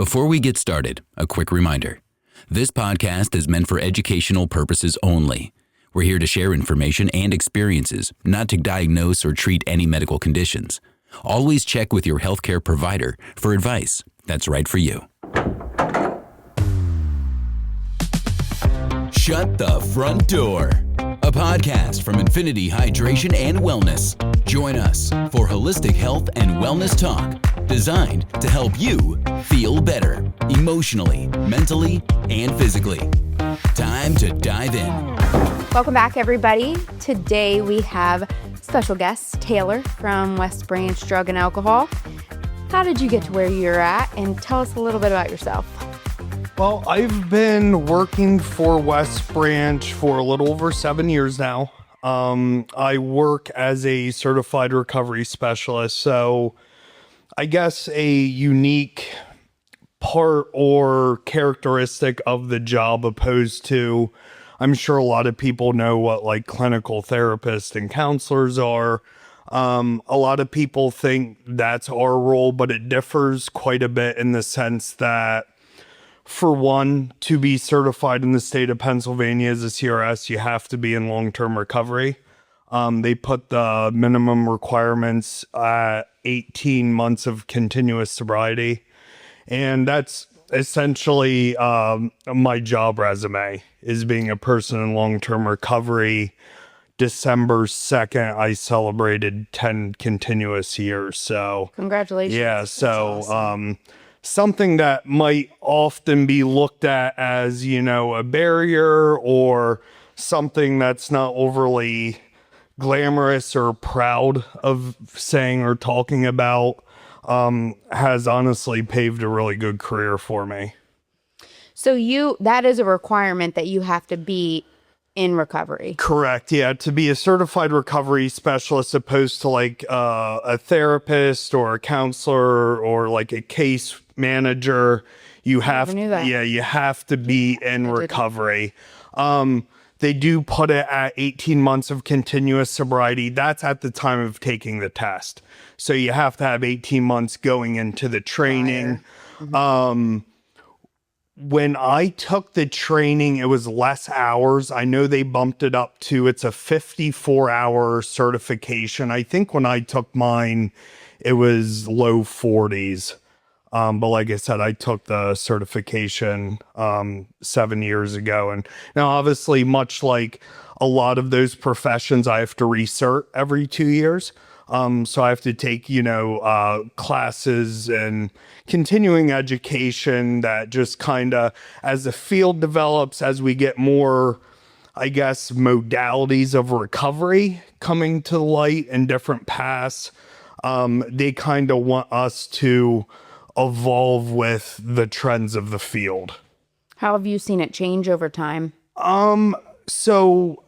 Before we get started, a quick reminder. This podcast is meant for educational purposes only. We're here to share information and experiences, not to diagnose or treat any medical conditions. Always check with your healthcare provider for advice that's right for you. Shut the Front Door, a podcast from Infinity Hydration and Wellness. Join us for holistic health and wellness talk designed to help you feel better emotionally, mentally, and physically. Time to dive in. Welcome back, everybody. Today we have special guest Taylor from West Branch Drug and Alcohol. How did you get to where you're at? And tell us a little bit about yourself. Well, I've been working for West Branch for a little over 7 years now. I work as a certified recovery specialist, so I guess a unique part or characteristic of the job opposed to, I'm sure a lot of people know what like clinical therapists and counselors are. A lot of people think that's our role, but it differs quite a bit in the sense that, for one, to be certified in the state of Pennsylvania as a CRS, you have to be in long-term recovery. They put the minimum requirements at 18 months of continuous sobriety. And that's essentially my job resume, is being a person in long-term recovery. December 2nd, I celebrated 10 continuous years. So congratulations. Yeah, so that's awesome. Something that might often be looked at as, a barrier or something that's not overly glamorous or proud of saying or talking about, has honestly paved a really good career for me. So that is a requirement that you have to be in recovery. Correct. Yeah. To be a certified recovery specialist, opposed to like a therapist or a counselor or like a case manager, you have to be in recovery. They do put it at 18 months of continuous sobriety. That's at the time of taking the test. So you have to have 18 months going into the training. Mm-hmm. When I took the training, it was less hours. I know they bumped it up to, it's a 54-hour certification. I think when I took mine, it was low 40s. But like I said, I took the certification 7 years ago. And now, obviously, much like a lot of those professions, I have to recert every 2 years. So I have to take, classes and continuing education that just kind of, as the field develops, as we get more, I guess, modalities of recovery coming to light and different paths, they kind of want us to evolve with the trends of the field. How have you seen it change over time? So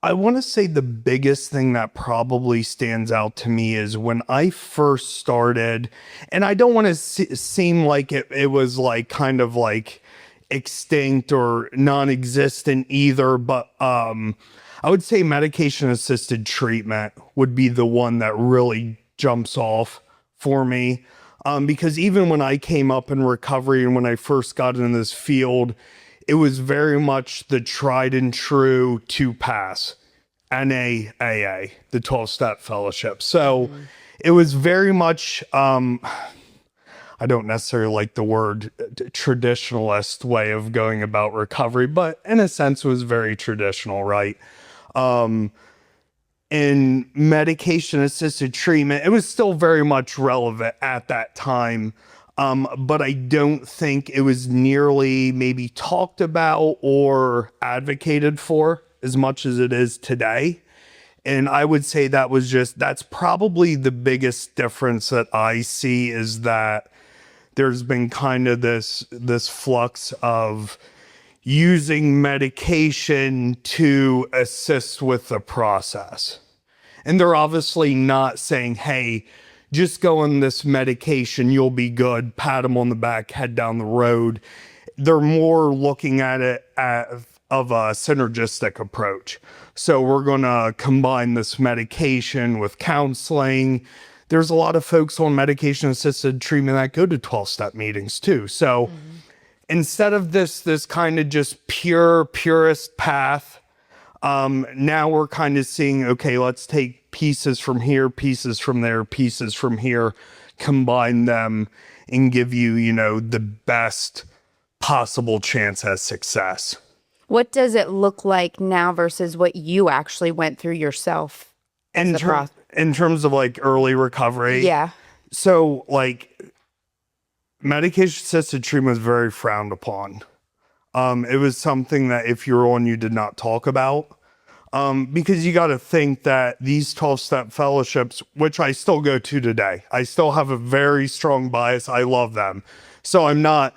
I want to say the biggest thing that probably stands out to me is when I first started, and I don't want to seem like it was like kind of like extinct or non-existent either, but I would say medication-assisted treatment would be the one that really jumps off for me, because even when I came up in recovery and when I first got into this field, it was very much the tried and true to pass NAAA, the 12-step fellowship. So it was very much, I don't necessarily like the word traditionalist way of going about recovery, but in a sense it was very traditional, right? In medication-assisted treatment, it was still very much relevant at that time, but I don't think it was nearly maybe talked about or advocated for as much as it is today. And I would say that's probably the biggest difference that I see, is that there's been kind of this flux of using medication to assist with the process. And they're obviously not saying, hey, just go on this medication, you'll be good, pat them on the back, head down the road. They're more looking at it of a synergistic approach. So we're going to combine this medication with counseling. there's a lot of folks on medication-assisted treatment that go to 12-step meetings too. So instead of this kind of just purist path, now we're kind of seeing, okay, let's take pieces from here, pieces from there, pieces from here, combine them and give you, the best possible chance at success. What does it look like now versus what you actually went through yourself? In terms of like early recovery? Yeah. So like medication-assisted treatment was very frowned upon. It was something that if you're on, you did not talk about. Because you got to think that these 12-step fellowships, which I still go to today, I still have a very strong bias. I love them. So I'm not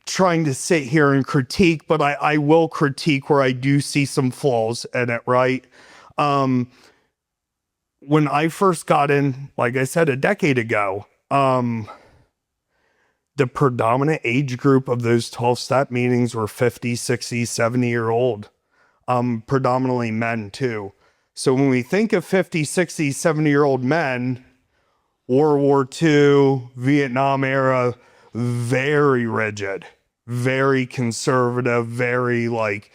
trying to sit here and critique, but I will critique where I do see some flaws in it, right? When I first got in, like I said, a decade ago, the predominant age group of those 12-step meetings were 50, 60, 70-year-old. Predominantly men too. So when we think of 50, 60, 70-year-old men, World War II, Vietnam era, very rigid, very conservative, very like,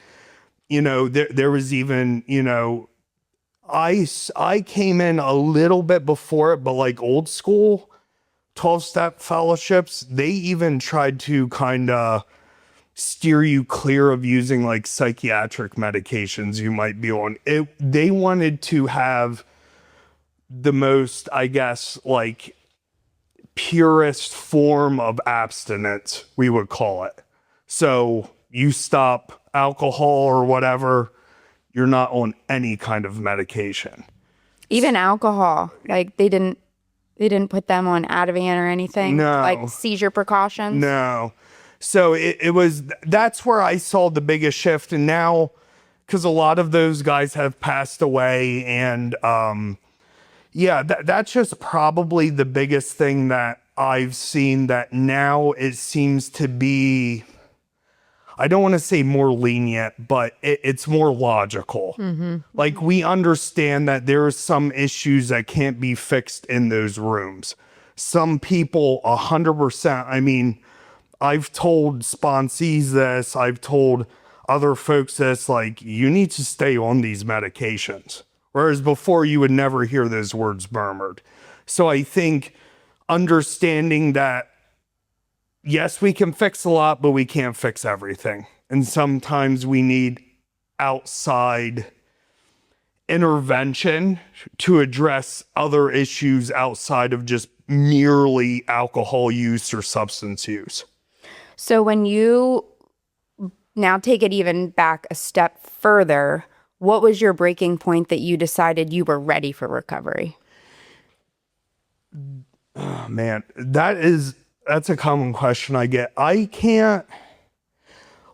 there was even, I came in a little bit before it, but like old school 12-step fellowships, they even tried to kind of steer you clear of using like psychiatric medications you might be on. They wanted to have the most, I guess, like purest form of abstinence, we would call it. So you stop alcohol or whatever, you're not on any kind of medication. Even alcohol, like they didn't put them on Ativan or anything? No. Like seizure precautions? No. So that's where I saw the biggest shift. And now, because a lot of those guys have passed away, and that's just probably the biggest thing that I've seen, that now it seems to be, I don't want to say more lenient, but it's more logical. Mm-hmm. Like we understand that there are some issues that can't be fixed in those rooms. Some people 100%, I mean, I've told sponsees this, I've told other folks this, like, you need to stay on these medications. Whereas before you would never hear those words murmured. So I think understanding that, yes, we can fix a lot, but we can't fix everything. And sometimes we need outside intervention to address other issues outside of just merely alcohol use or substance use. So when you now take it even back a step further, what was your breaking point that you decided you were ready for recovery? Oh, man, that's a common question I get. I can't,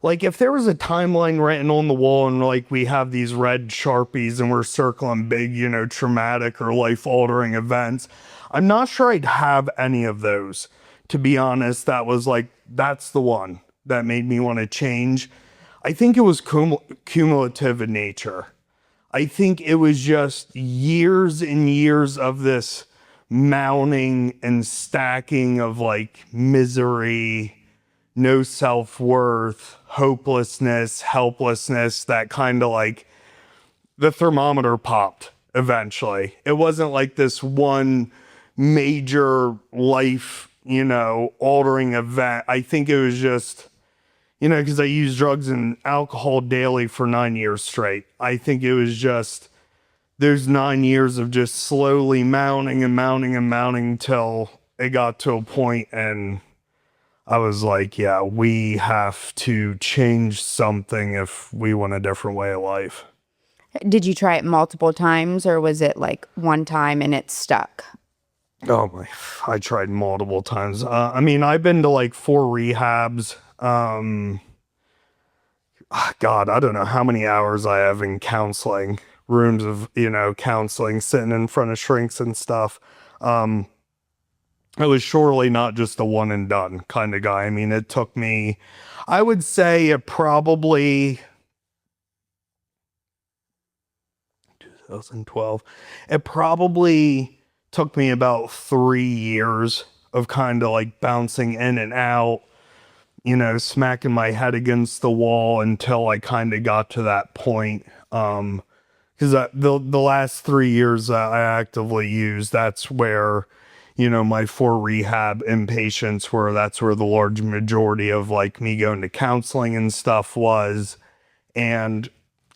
like, if there was a timeline written on the wall and like we have these red Sharpies and we're circling big, traumatic or life-altering events, I'm not sure I'd have any of those. To be honest, that was like, that's the one that made me want to change. I think it was cumulative in nature. I think it was just years and years of this mounting and stacking of like misery, no self-worth, hopelessness, helplessness, that kind of like the thermometer popped eventually. It wasn't like this one major life, altering event. I think it was just, because I used drugs and alcohol daily for 9 years straight. I think it was just those 9 years of just slowly mounting and mounting and mounting till it got to a point and I was like, yeah, we have to change something if we want a different way of life. Did you try it multiple times or was it like one time and it stuck? Oh my, I tried multiple times. I've been to like 4 rehabs. God, I don't know how many hours I have in counseling, rooms of, counseling, sitting in front of shrinks and stuff. I was surely not just a one and done kind of guy. It took me, I would say it probably 2012. It probably took me about 3 years of kind of like bouncing in and out, smacking my head against the wall until I kind of got to that point. Because the last 3 years that I actively used, that's where, my 4 rehab inpatients were. That's where the large majority of like me going to counseling and stuff was. And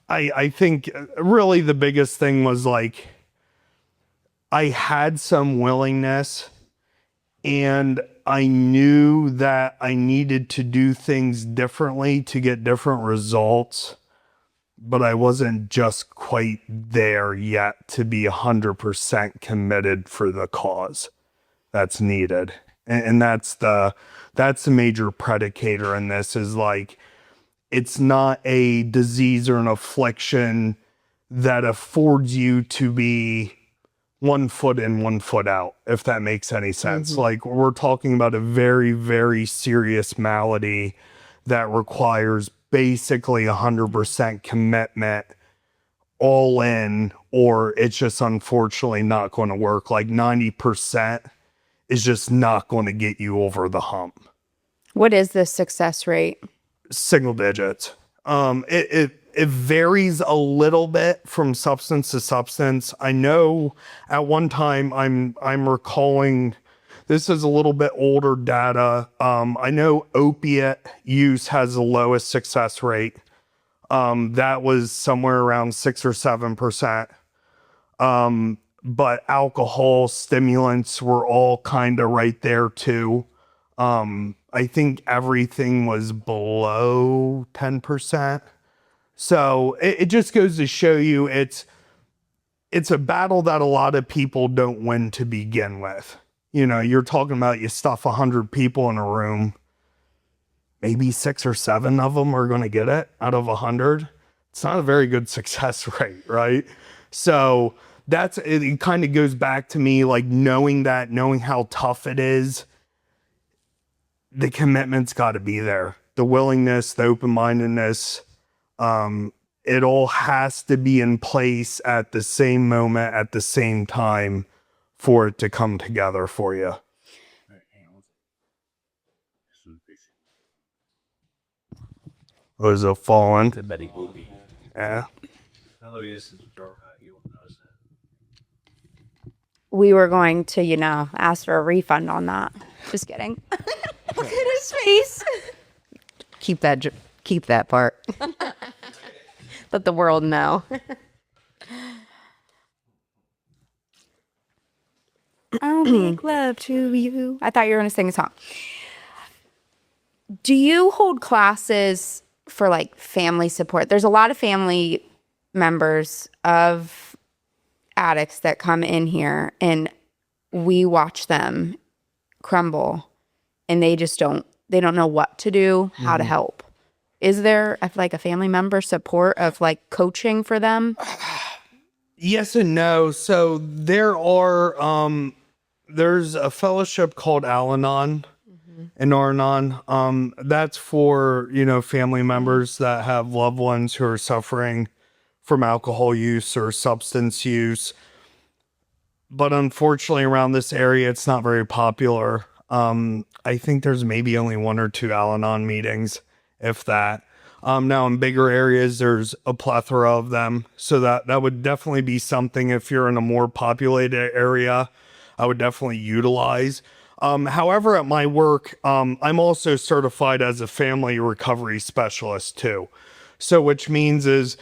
I think really the biggest thing was like, I had some willingness and I knew that I needed to do things differently to get different results, but I wasn't just quite there yet to be 100% committed for the cause that's needed. And that's the major predicator in this is like, it's not a disease or an affliction that affords you to be 1 foot in, 1 foot out, if that makes any sense. Mm-hmm. Like we're talking about a very, very serious malady that requires basically 100% commitment all in, or it's just unfortunately not going to work. Like 90% is just not going to get you over the hump. What is the success rate? Single digits. It varies a little bit from substance to substance. I know at one time I'm recalling, this is a little bit older data. I know opiate use has the lowest success rate. That was somewhere around 6 or 7%. But alcohol, stimulants were all kind of right there too. I think everything was below 10%. So it just goes to show you it's a battle that a lot of people don't win to begin with. You're talking about you stuff 100 people in a room, maybe 6 or 7 of them are going to get it out of 100. It's not a very good success rate, right? So it kind of goes back to me like knowing how tough it is. The commitment's got to be there. The willingness, the open-mindedness, it all has to be in place at the same moment, at the same time for it to come together for you. Was it falling? Yeah. We were going to, ask for a refund on that. Just kidding. Look at his face. Keep that part. Let the world know. I'll make love to you. I thought you were going to sing a song. Do you hold classes for like family support? There's a lot of family members of addicts that come in here and we watch them crumble and they don't know what to do, how to help. Is there like a family member support of like coaching for them? Yes and no. So there are, there's a fellowship called Al-Anon and Ar-Anon. That's for, family members that have loved ones who are suffering from alcohol use or substance use. But unfortunately around this area, it's not very popular. I think there's maybe only 1 or 2 Al-Anon meetings, if that. Now in bigger areas, there's a plethora of them. So that would definitely be something if you're in a more populated area, I would definitely utilize. However, at my work, I'm also certified as a family recovery specialist too. So which means is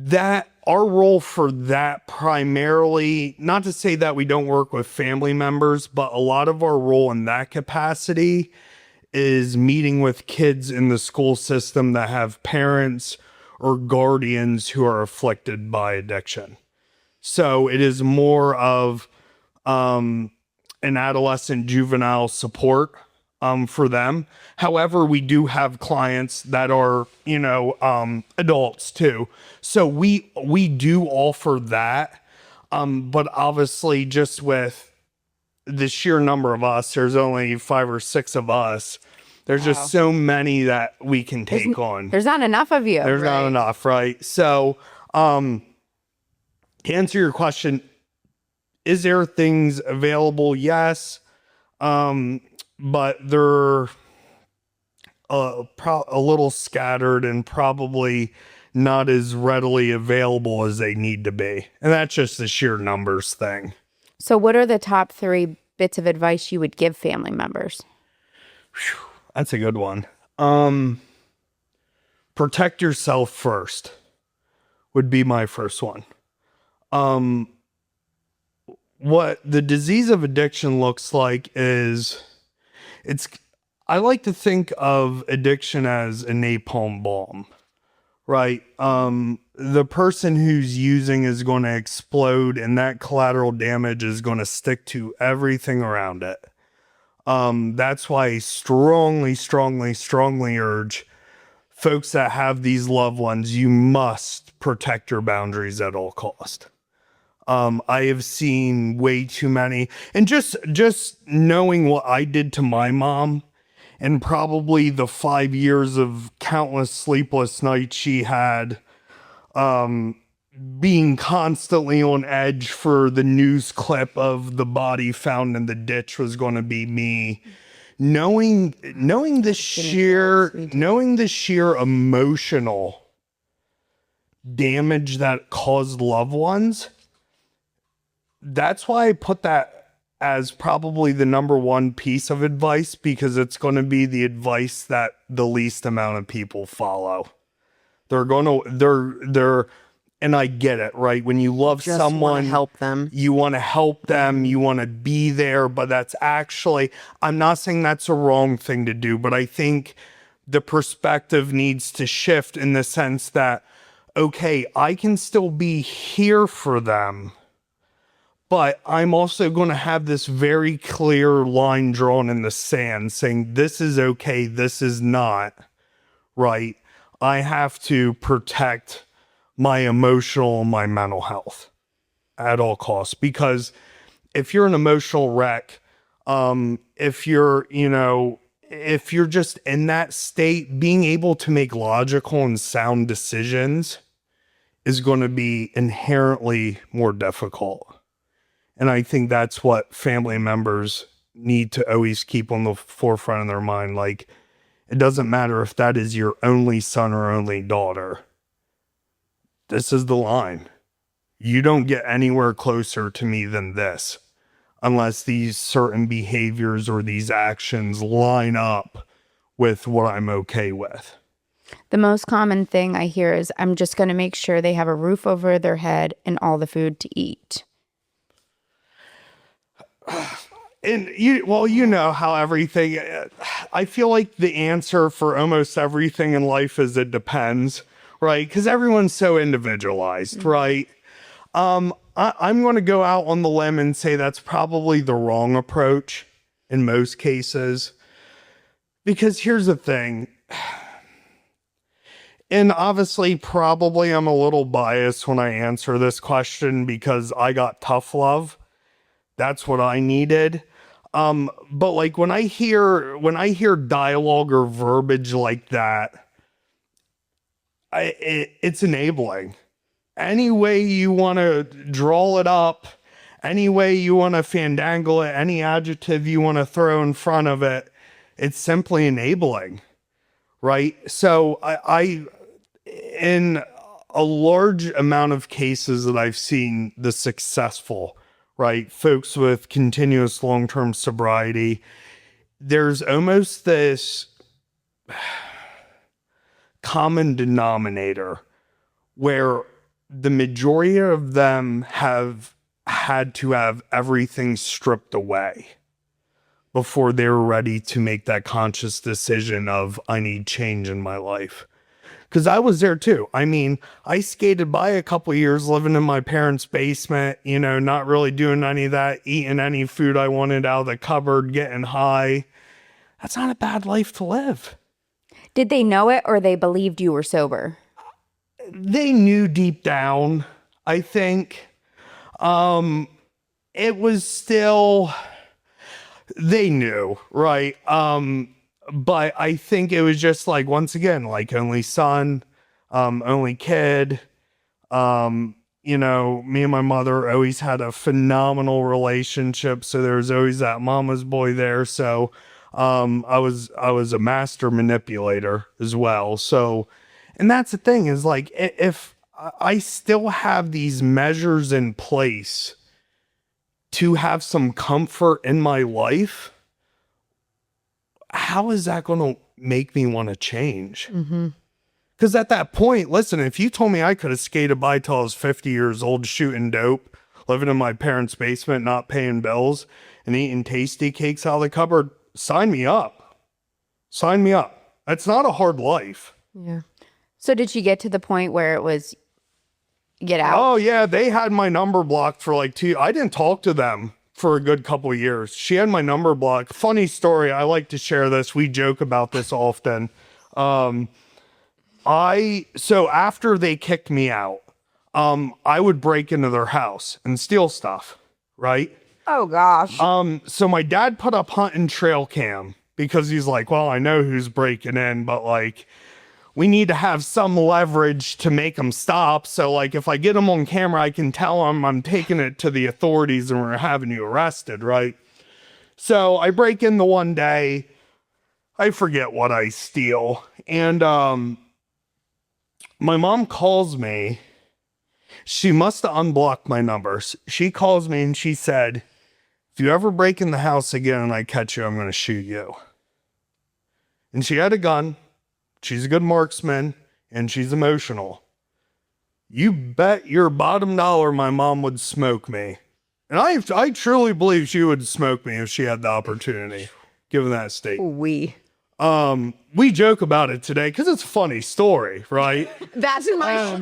that our role for that primarily, not to say that we don't work with family members, but a lot of our role in that capacity is meeting with kids in the school system that have parents or guardians who are afflicted by addiction. So it is more of an adolescent juvenile support for them. However, we do have clients that are, adults too. So we do offer that. But obviously just with the sheer number of us, there's only 5 or 6 of us. There's just so many that we can take on. There's not enough of you. There's not enough, right? So, to answer your question, is there things available? Yes. But they're a little scattered and probably not as readily available as they need to be. And that's just the sheer numbers thing. So what are the top 3 bits of advice you would give family members? That's a good one. Protect yourself first would be my first one. What the disease of addiction looks like is I like to think of addiction as a napalm bomb, right? The person who's using is going to explode, and that collateral damage is going to stick to everything around it. That's why I strongly, strongly, strongly urge folks that have these loved ones, you must protect your boundaries at all cost. I have seen way too many, and just knowing what I did to my mom, and probably the 5 years of countless sleepless nights she had, being constantly on edge for the news clip of the body found in the ditch was going to be me. Knowing the sheer emotional damage that caused loved ones, that's why I put that as probably the number one piece of advice, because it's going to be the advice that the least amount of people follow. And I get it, right? When you love someone, you want to help them, you want to be there, but that's actually, I'm not saying that's a wrong thing to do, but I think the perspective needs to shift in the sense that, okay, I can still be here for them, but I'm also going to have this very clear line drawn in the sand saying, this is okay, this is not, right? I have to protect my emotional and my mental health at all costs. Because if you're an emotional wreck, if you're just in that state, being able to make logical and sound decisions is going to be inherently more difficult. And I think that's what family members need to always keep on the forefront of their mind. Like, it doesn't matter if that is your only son or only daughter. This is the line. You don't get anywhere closer to me than this, unless these certain behaviors or these actions line up with what I'm okay with. The most common thing I hear is, I'm just going to make sure they have a roof over their head and all the food to eat. And you know how everything, I feel like the answer for almost everything in life is it depends, right? Because everyone's so individualized, right? I'm going to go out on the limb and say that's probably the wrong approach in most cases. Because here's the thing. And obviously, probably I'm a little biased when I answer this question because I got tough love. That's what I needed. But like when I hear dialogue or verbiage like that, it's enabling. Any way you want to draw it up, any way you want to fandangle it, any adjective you want to throw in front of it, it's simply enabling, right? So I in a large amount of cases that I've seen, the successful, right, folks with continuous long-term sobriety, there's almost this common denominator where the majority of them have had to have everything stripped away before they were ready to make that conscious decision of, I need change in my life. Because I was there too. I mean, I skated by a couple of years living in my parents' basement, not really doing any of that, eating any food I wanted out of the cupboard, getting high. That's not a bad life to live. Did they know it, or they believed you were sober? They knew deep down, I think. It was still, they knew, right? But I think it was just like, once again, like only son, only kid. me and my mother always had a phenomenal relationship. So there was always that mama's boy there. So I was a master manipulator as well. So, and that's the thing is like, if I still have these measures in place to have some comfort in my life, how is that going to make me want to change? Because at that point, listen, if you told me I could have skated by till I was 50 years old, shooting dope, living in my parents' basement, not paying bills, and eating tasty cakes out of the cupboard, sign me up. Sign me up. That's not a hard life. Yeah. So did you get to the point where it was get out? Oh, yeah. They had my number blocked for like 2. I didn't talk to them for a good couple of years. She had my number blocked. Funny story. I like to share this. We joke about this often. So after they kicked me out, I would break into their house and steal stuff, right? Oh gosh. So my dad put up hunt and trail cam because he's like, well, I know who's breaking in, but like, we need to have some leverage to make them stop. So like, if I get them on camera, I can tell them I'm taking it to the authorities and we're having you arrested, right? So I break in the one day, I forget what I steal. And, my mom calls me. She must have unblocked my numbers. She calls me and she said, if you ever break in the house again and I catch you, I'm going to shoot you. And she had a gun. She's a good marksman and she's emotional. You bet your bottom dollar my mom would smoke me. And I truly believe she would smoke me if she had the opportunity, given that state. We joke about it today because it's a funny story, right? That's my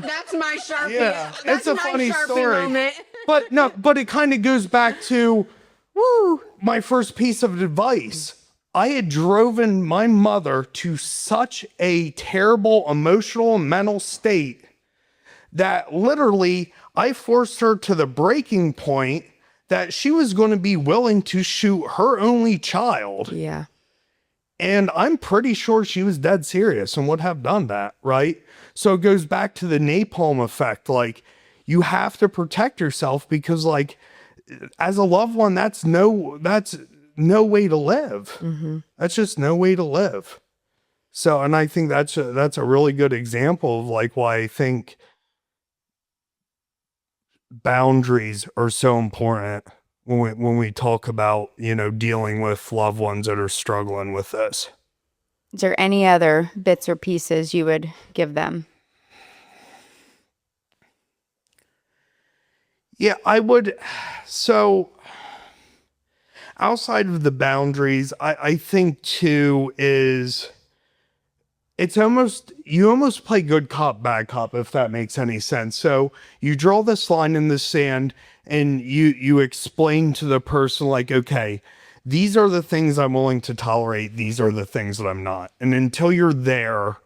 Sharpie. Yeah, That's it's a my funny Sharpie story. moment. But it kind of goes back to my first piece of advice. I had driven my mother to such a terrible emotional and mental state that literally I forced her to the breaking point that she was going to be willing to shoot her only child. Yeah. And I'm pretty sure she was dead serious and would have done that, right? So it goes back to the napalm effect. Like, you have to protect yourself because, like, as a loved one, that's no way to live. That's just no way to live. So, and I think that's a really good example of like why I think boundaries are so important when we talk about, dealing with loved ones that are struggling with this. Is there any other bits or pieces you would give them? Yeah, I would. So outside of the boundaries, I think too is you almost play good cop, bad cop, if that makes any sense. So you draw this line in the sand and you explain to the person like, okay, these are the things I'm willing to tolerate. These are the things that I'm not. And until you're there,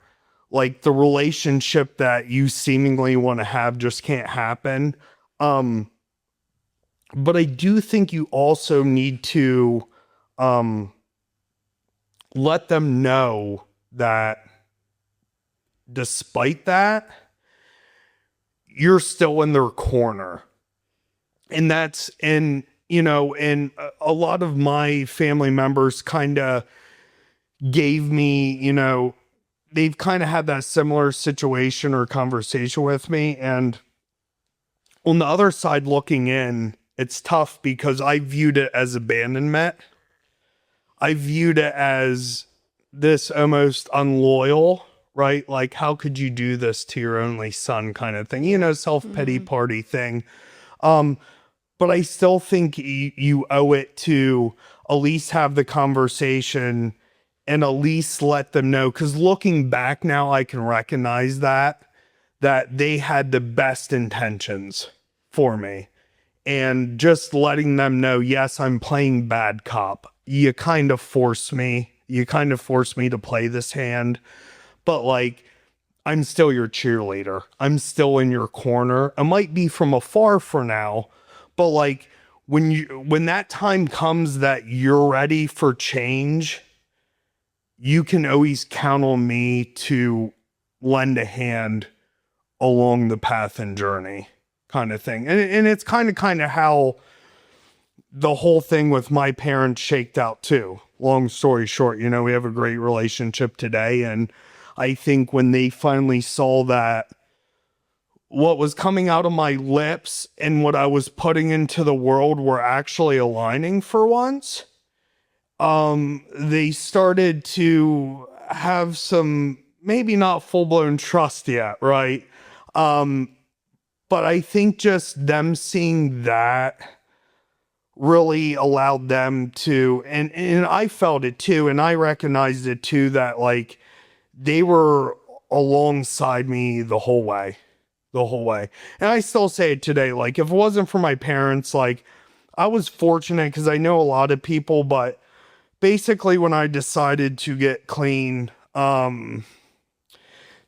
like the relationship that you seemingly want to have just can't happen. But I do think you also need to let them know that despite that, you're still in their corner. And and a lot of my family members kind of gave me, they've kind of had that similar situation or conversation with me. And on the other side looking in, it's tough because I viewed it as abandonment. I viewed it as this almost unloyal, right? Like, how could you do this to your only son kind of thing, self-pity party thing. But I still think you owe it to at least have the conversation and at least let them know. Because looking back now, I can recognize that they had the best intentions for me. And just letting them know, yes, I'm playing bad cop. You kind of force me. You kind of force me to play this hand. But like, I'm still your cheerleader. I'm still in your corner. I might be from afar for now. But like when that time comes that you're ready for change, you can always count on me to lend a hand along the path and journey. kind of thing. And it's kind of how the whole thing with my parents shaked out too. Long story short, you know, we have a great relationship today. And I think when they finally saw that what was coming out of my lips and what I was putting into the world were actually aligning for once, they started to have some, maybe not full-blown trust yet, right? But I think just them seeing that really allowed them to, and I felt it too, and I recognized it too, that like they were alongside me the whole way. And I still say it today, like if it wasn't for my parents, like I was fortunate because I know a lot of people, but basically when I decided to get clean, they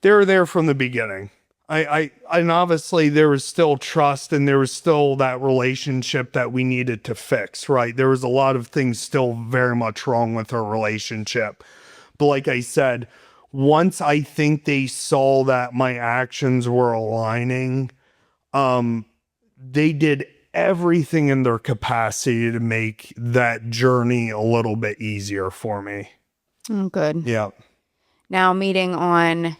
were there from the beginning. And obviously there was still trust and there was still that relationship that we needed to fix, right? There was a lot of things still very much wrong with our relationship. But like I said, once I think they saw that my actions were aligning, they did everything in their capacity to make that journey a little bit easier for me. Oh, good. Yeah. Now meeting on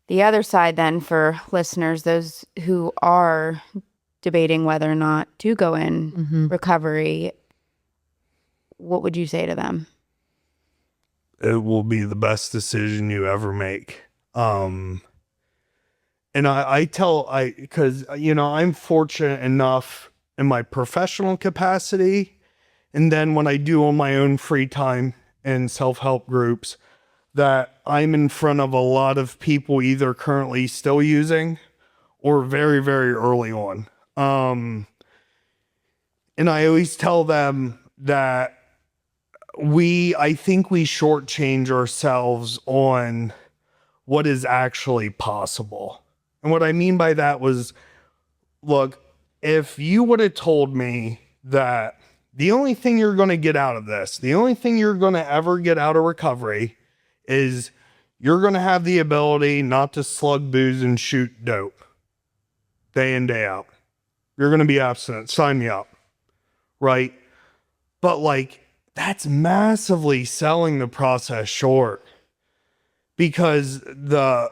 the other side then for listeners, those who are debating whether or not to go in recovery, what would you say to them? It will be the best decision you ever make. And because, you know, I'm fortunate enough in my professional capacity. And then when I do on my own free time in self-help groups, that I'm in front of a lot of people either currently still using or very, very early on. And I always tell them that I think we shortchange ourselves on what is actually possible. And what I mean by that was, look, if you would have told me that the only thing you're going to get out of this, the only thing you're going to ever get out of recovery is you're going to have the ability not to slug booze and shoot dope day in, day out. You're going to be abstinent. Sign me up. Right? But like, that's massively selling the process short, because the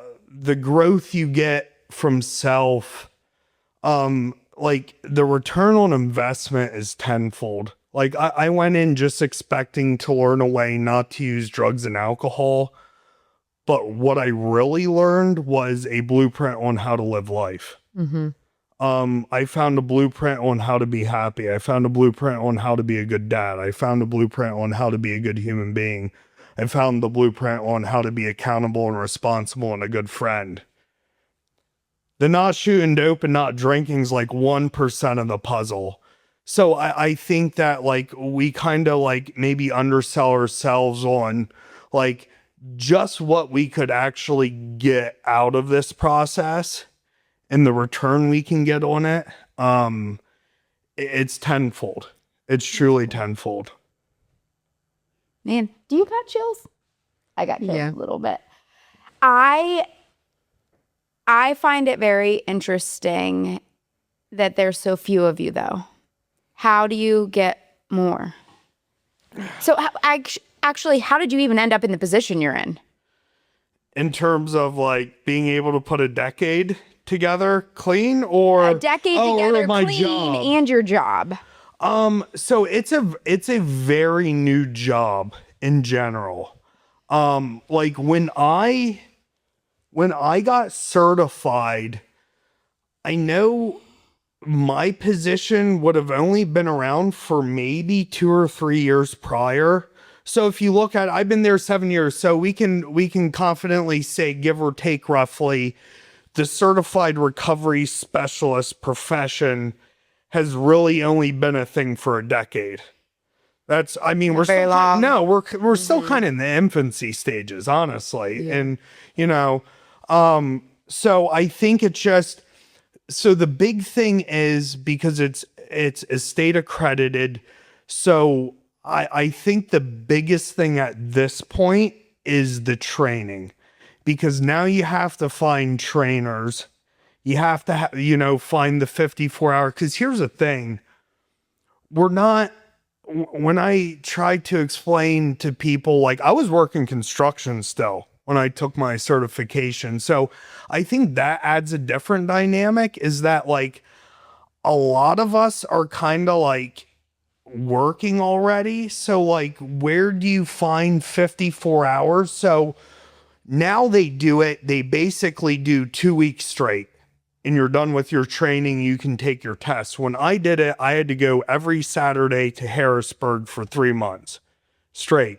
growth you get from self, like the return on investment is tenfold. Like I went in just expecting to learn a way not to use drugs and alcohol. But what I really learned was a blueprint on how to live life. I found a blueprint on how to be happy. I found a blueprint on how to be a good dad. I found a blueprint on how to be a good human being. I found the blueprint on how to be accountable and responsible and a good friend. The not shooting dope and not drinking is like 1% of the puzzle. So I think that like we kind of like maybe undersell ourselves on like just what we could actually get out of this process and the return we can get on it. It's tenfold. It's truly tenfold. Man, do you got chills? I got chills a little bit. I find it very interesting that there's so few of you, though. How do you get more? So actually, how did you even end up in the position you're in? In terms of like being able to put a decade together clean, or a decade together my clean job and your job? So it's a very new job in general. Like when I got certified, I know my position would have only been around for maybe 2 or 3 years prior. So if you look at it, I've been there 7 years. So we can confidently say, give or take roughly, the certified recovery specialist profession has really only been a thing for a decade. That's, I mean, we're still we're still kind of in the infancy stages, honestly. Yeah. And, you know, so I think it's just, so the big thing is because it's state accredited. So I think the biggest thing at this point is the training, because now you have to find trainers. You have to, find the 54 hour. Because here's the thing. When I tried to explain to people, like I was working construction still when I took my certification. So I think that adds a different dynamic, is that like a lot of us are kind of like working already. So like, where do you find 54 hours? So now they basically do 2 weeks straight, and you're done with your training. You can take your tests. When I did it, I had to go every Saturday to Harrisburg for 3 months straight.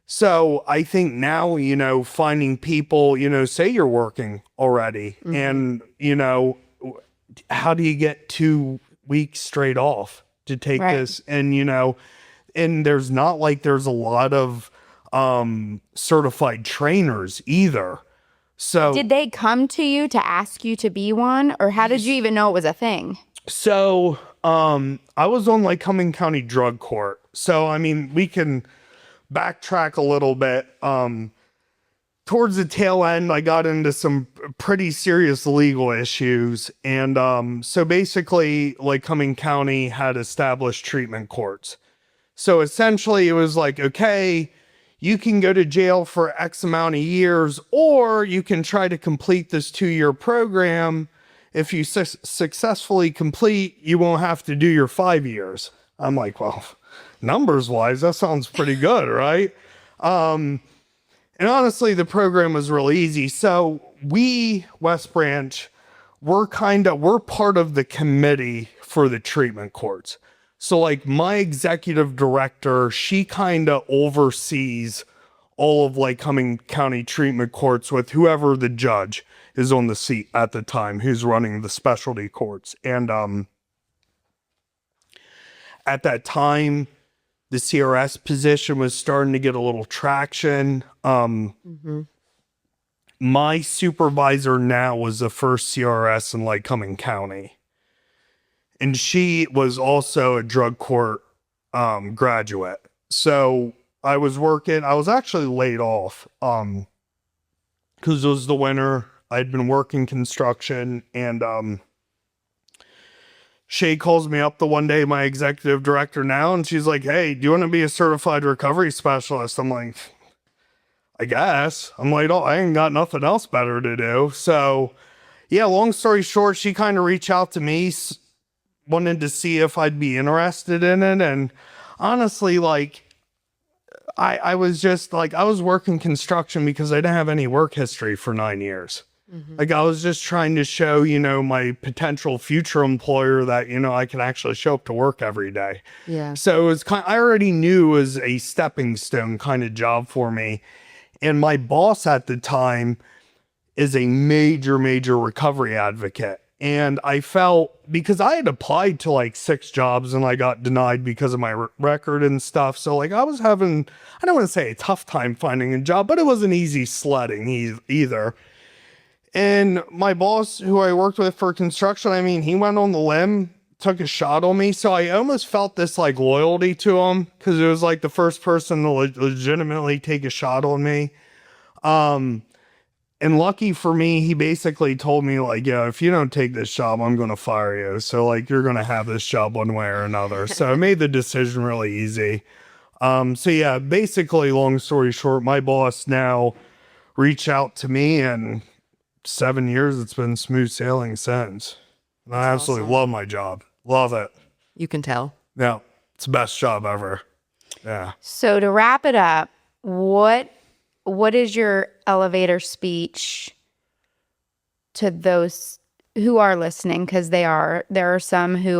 So I think now, finding people, say you're working already, and, how do you get 2 weeks straight off to take this? And, and there's not like there's a lot of certified trainers either. So did they come to you to ask you to be one, or how did you even know it was a thing? So I was on like Cumming County Drug Court. So I mean, we can backtrack a little bit. Towards the tail end, I got into some pretty serious legal issues. And so basically, like Cumming County had established treatment courts. So essentially it was like, okay, you can go to jail for X amount of years, or you can try to complete this 2-year program. If you successfully complete, you won't have to do your 5 years. I'm like, well, numbers wise, that sounds pretty good, right? And honestly, the program was really easy. So we, West Branch, we're part of the committee for the treatment courts. So like my executive director, she kind of oversees all of like Cumming County treatment courts with whoever the judge is on the seat at the time, who's running the specialty courts. And at that time, the CRS position was starting to get a little traction. My supervisor now was the first CRS in like Cumming County. And she was also a drug court graduate. So I was actually laid off because it was the winter. I'd been working construction, and Shay calls me up the one day, my executive director now, and she's like, hey, do you want to be a certified recovery specialist? I'm like, I guess. I'm laid off. I ain't got nothing else better to do. So yeah, long story short, she kind of reached out to me, wanted to see if I'd be interested in it. And honestly, like, I was just like, I was working construction because I didn't have any work history for 9 years. Like, I was just trying to show, my potential future employer that, I can actually show up to work every day. Yeah. So it was I already knew it was a stepping stone kind of job for me. And my boss at the time is a major, major recovery advocate. And I felt, because I had applied to like 6 jobs and I got denied because of my record and stuff. So like I was having, I don't want to say a tough time finding a job, but it wasn't easy sledding either. And my boss, who I worked with for construction, I mean, he went on the limb, took a shot on me. So I almost felt this like loyalty to him, because it was like the first person to legitimately take a shot on me. And lucky for me, he basically told me like, yeah, if you don't take this job, I'm going to fire you. So like, you're going to have this job one way or another. So I made the decision really easy. So yeah, basically, long story short, my boss now reached out to me, and 7 years, it's been smooth sailing since. And I absolutely love my job. Love it. You can tell. Yeah. It's the best job ever. Yeah. So to wrap it up, what is your elevator speech to those who are listening? Because there are some who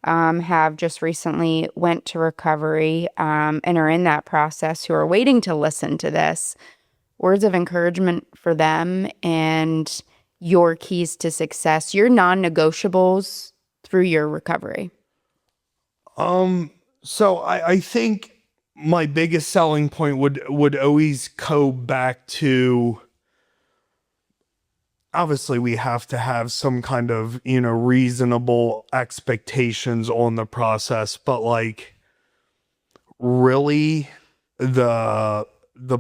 have just recently went to recovery and are in that process, who are waiting to listen to this. Words of encouragement for them, and your keys to success, your non-negotiables through your recovery. So I think my biggest selling point would always go back to, obviously we have to have some kind of, reasonable expectations on the process, but like really the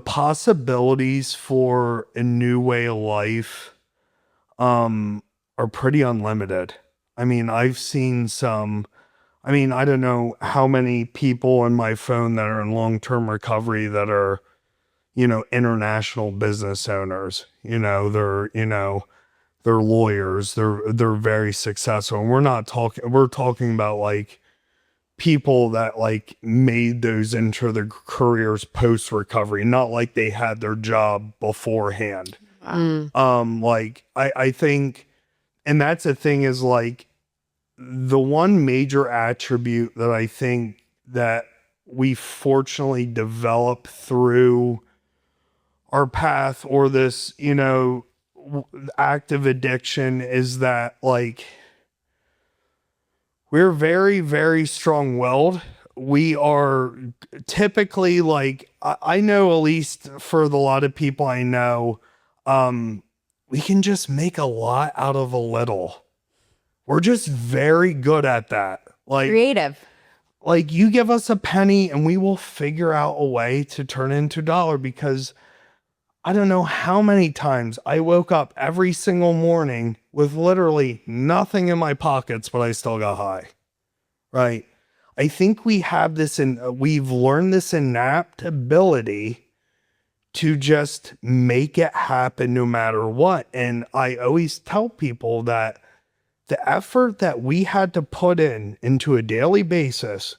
possibilities for a new way of life are pretty unlimited. I mean, I've seen some, I mean, I don't know how many people on my phone that are in long-term recovery that are, international business owners. They're lawyers. They're very successful. And we're talking about like people that like made those into their careers post recovery, not like they had their job beforehand. Like I think, and that's the thing is like the one major attribute that I think that we fortunately develop through our path or this, active addiction is that like we're very, very strong-willed. We are typically like, I know at least for the lot of people I know, we can just make a lot out of a little. We're just very good at that. Like Creative. Like you give us a penny and we will figure out a way to turn it into a dollar, because I don't know how many times I woke up every single morning with literally nothing in my pockets, but I still got high. Right? I think we have this we've learned this innate ability to just make it happen no matter what. And I always tell people that the effort that we had to put into a daily basis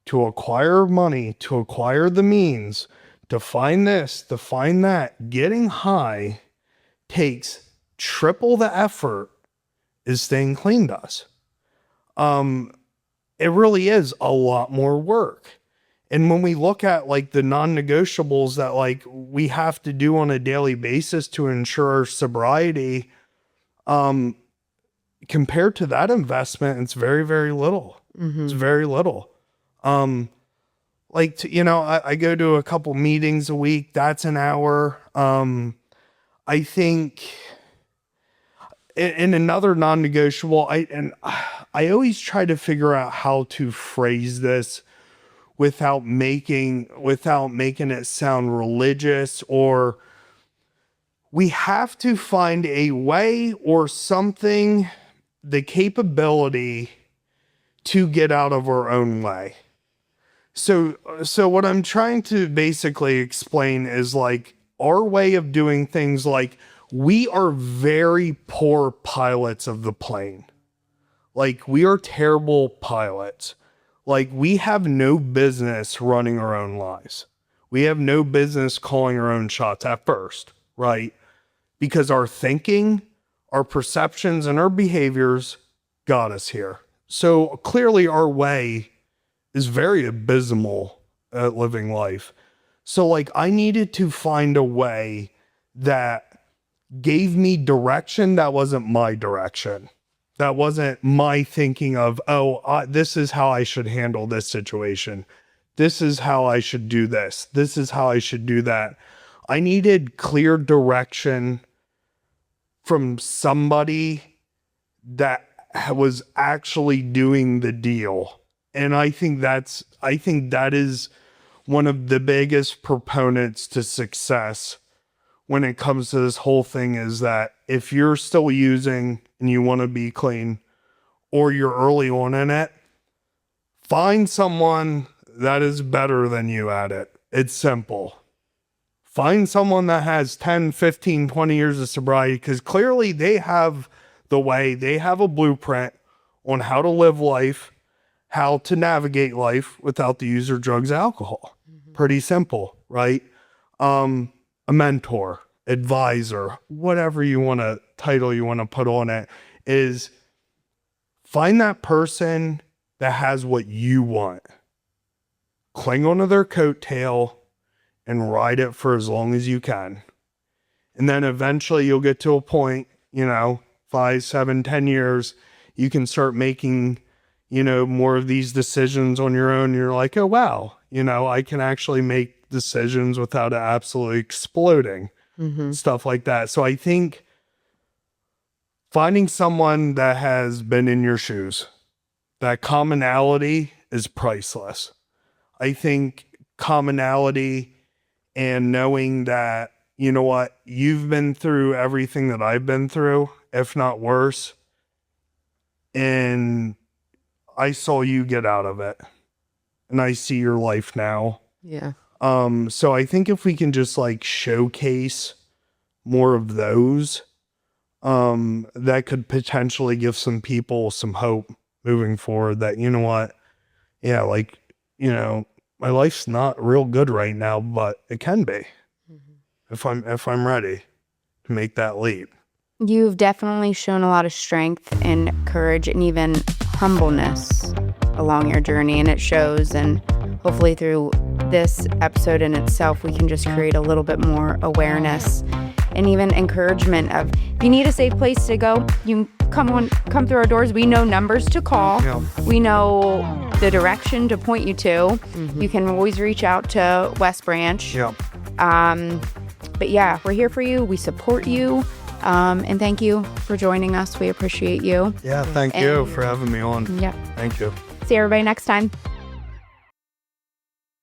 to acquire money, to acquire the means, to find this, to find that, getting high takes triple the effort as staying clean does. It really is a lot more work. And when we look at like the non-negotiables that like we have to do on a daily basis to ensure our sobriety, compared to that investment, it's very, very little. It's very little. I go to a couple meetings a week. That's an hour. I think in another non-negotiable, I always try to figure out how to phrase this without making it sound religious, or we have to find a way or something, the capability to get out of our own way. So what I'm trying to basically explain is like our way of doing things. Like we are very poor pilots of the plane. Like we are terrible pilots. Like we have no business running our own lives. We have no business calling our own shots at first, right? Because our thinking, our perceptions, and our behaviors got us here. So clearly our way is very abysmal at living life. So like I needed to find a way that gave me direction that wasn't my direction. That wasn't my thinking of, this is how I should handle this situation. This is how I should do this. This is how I should do that. I needed clear direction from somebody that was actually doing the deal. And I think that is one of the biggest proponents to success when it comes to this whole thing, is that if you're still using and you want to be clean, or you're early on in it, find someone that is better than you at it. It's simple. Find someone that has 10, 15, 20 years of sobriety, because clearly they have they have a blueprint on how to live life, how to navigate life without the use of drugs, alcohol. Pretty simple, right? A mentor, advisor, whatever title you want to put on it, is find that person that has what you want. Cling onto their coattail and ride it for as long as you can. And then eventually you'll get to a point, 5, 7, 10 years, you can start making, more of these decisions on your own. You're like, oh, wow, I can actually make decisions without it absolutely exploding, stuff like that. So I think finding someone that has been in your shoes, that commonality is priceless. I think commonality and knowing that, you've been through everything that I've been through, if not worse. And I saw you get out of it. And I see your life now. Yeah. So I think if we can just like showcase more of those, that could potentially give some people some hope moving forward that, you know what? Yeah, like, you know, my life's not real good right now, but it can be if I'm ready to make that leap. You've definitely shown a lot of strength and courage and even humbleness along your journey, and it shows. And hopefully through this episode in itself, we can just create a little bit more awareness and even encouragement of, if you need a safe place to go, you can come through our doors. We know numbers to call. Yeah. We know the direction to point you to. You can always reach out to West Branch. Yeah. But yeah, we're here for you. We support you. And thank you for joining us. We appreciate you. Yeah, thank you for having me on. Yep. Thank you. See everybody next time.